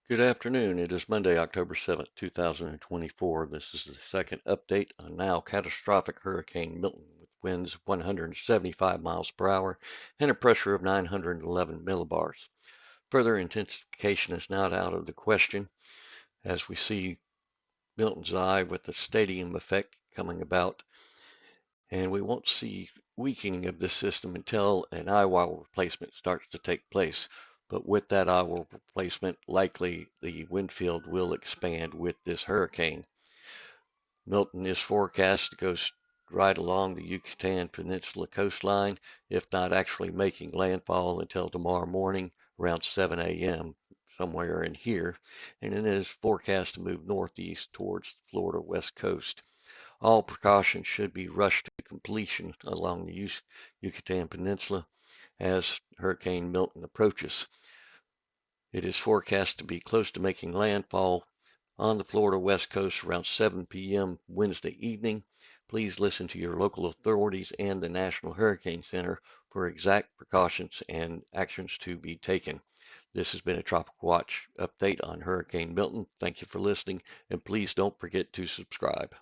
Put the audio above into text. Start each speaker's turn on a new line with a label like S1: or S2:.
S1: Good afternoon. It is Monday, October 7th, 2024. This is the second update on now catastrophic Hurricane Milton with winds 175 miles per hour and a pressure of 911 millibars. Further intensification is not out of the question as we see Milton's eye with the stadium effect coming about, and we won't see weakening of this system until an eye wall replacement starts to take place. But with that eye wall replacement, likely the wind field will expand with this hurricane. Milton is forecast to go right along the Yucatan Peninsula coastline, if not actually making landfall until tomorrow morning around 7 a.m., somewhere in here, and it is forecast to move northeast towards the Florida west coast. All precautions should be rushed to completion along the Yucatan Peninsula as Hurricane Milton approaches. It is forecast to be close to making landfall on the Florida west coast around 7 p.m. Wednesday evening. Please listen to your local authorities and the National Hurricane Center for exact precautions and actions to be taken. This has been a Tropicwatch update on Hurricane Milton. Thank you for listening, and please don't forget to subscribe.